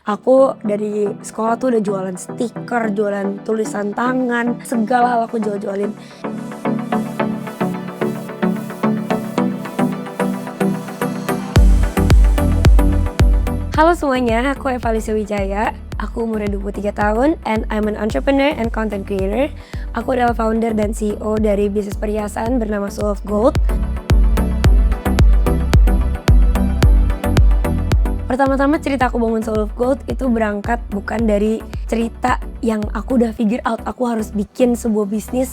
Aku dari sekolah tuh udah jualan stiker, jualan tulisan tangan, segala hal aku jual-jualin. Halo semuanya, aku Eva Lisa Wijaya. Aku umurnya 23 tahun and I'm an entrepreneur and content creator. Aku adalah founder dan CEO dari bisnis perhiasan bernama Soul of Gold. Pertama-tama cerita aku bangun Soul of Gold itu berangkat bukan dari cerita yang aku udah figure out aku harus bikin sebuah bisnis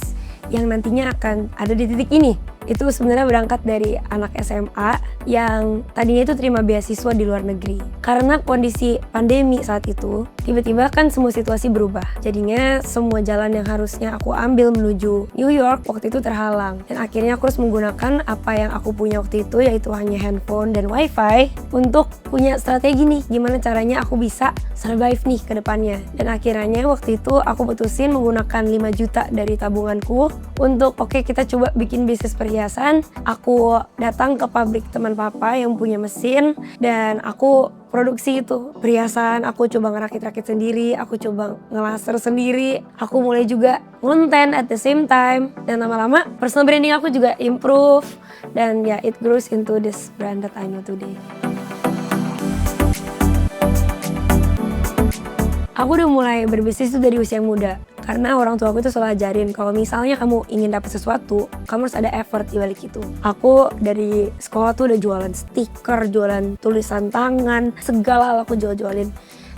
yang nantinya akan ada di titik ini. Itu sebenarnya berangkat dari anak SMA yang tadinya itu terima beasiswa di luar negeri. Karena kondisi pandemi saat itu, tiba-tiba kan semua situasi berubah. Jadinya semua jalan yang harusnya aku ambil menuju New York waktu itu terhalang. Dan akhirnya aku harus menggunakan apa yang aku punya waktu itu, yaitu hanya handphone dan wifi, untuk punya strategi nih, gimana caranya aku bisa survive nih ke depannya. Dan akhirnya waktu itu aku putusin menggunakan 5 juta dari tabunganku untuk oke, kita coba bikin bisnis perhiasan. Aku datang ke pabrik teman papa yang punya mesin dan aku produksi itu perhiasan. Aku coba ngerakit-rakit sendiri, aku coba ngelaser sendiri, aku mulai juga konten at the same time, dan lama-lama personal branding aku juga improve dan ya it grows into this brand that I know today. Aku udah mulai berbisnis itu dari usia muda. Karena orang tua aku tuh selalu ajarin kalau misalnya kamu ingin dapat sesuatu, kamu harus ada effort di balik itu. Aku dari sekolah tuh udah jualan stiker, jualan tulisan tangan, segala hal aku jual-jualin.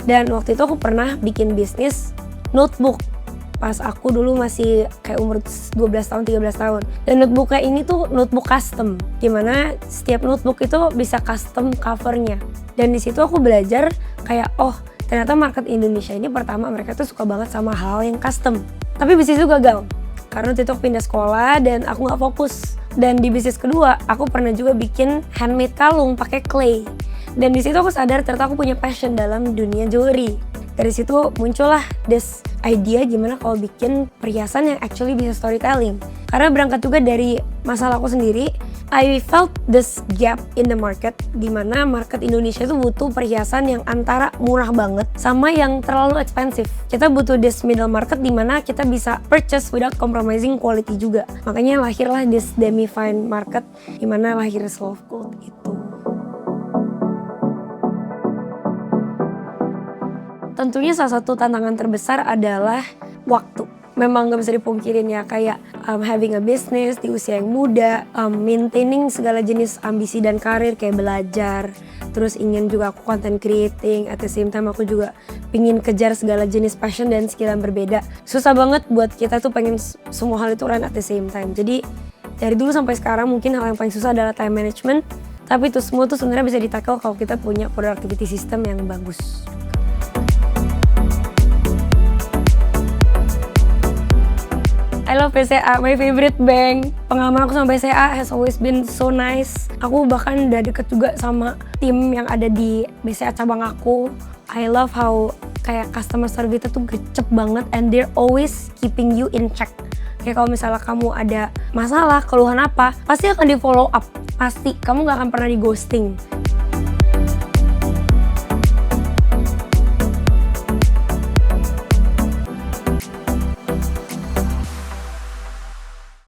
Dan waktu itu aku pernah bikin bisnis notebook. Pas aku dulu masih kayak umur 12 tahun, 13 tahun. Dan notebooknya ini tuh notebook custom. Dimana setiap notebook itu bisa custom covernya. Dan di situ aku belajar kayak, oh ternyata market Indonesia ini pertama mereka tuh suka banget sama hal yang custom. Tapi bisnis itu gagal. Karena waktu itu aku pindah sekolah dan aku gak fokus. Dan di bisnis kedua, aku pernah juga bikin handmade kalung pakai clay. Dan di situ aku sadar ternyata aku punya passion dalam dunia jewelry. Dari situ muncullah this idea gimana kalau bikin perhiasan yang actually bisa storytelling. Karena berangkat juga dari masalah aku sendiri, I felt this gap in the market, dimana market Indonesia itu butuh perhiasan yang antara murah banget sama yang terlalu expensive. Kita butuh this middle market dimana kita bisa purchase without compromising quality juga. Makanya lahirlah this demi-fine market dimana lahir Soul of Gold itu. Tentunya salah satu tantangan terbesar adalah waktu. Memang gak bisa dipungkirin ya, kayak having a business di usia yang muda, maintaining segala jenis ambisi dan karir kayak belajar, terus ingin juga aku content creating, at the same time aku juga pingin kejar segala jenis passion dan skill yang berbeda. Susah banget buat kita tuh pengen semua hal itu run at the same time. Jadi dari dulu sampai sekarang mungkin hal yang paling susah adalah time management, tapi itu semua tuh sebenarnya bisa di-tackle kalau kita punya productivity system yang bagus. I love BCA, my favorite bank. Pengalaman aku sama BCA has always been so nice. Aku bahkan udah deket juga sama tim yang ada di BCA cabang aku. I love how kayak customer service itu tuh gercep banget and they're always keeping you in check. Kayak kalau misalnya kamu ada masalah, keluhan apa, pasti akan di follow up. Pasti, kamu gak akan pernah di ghosting.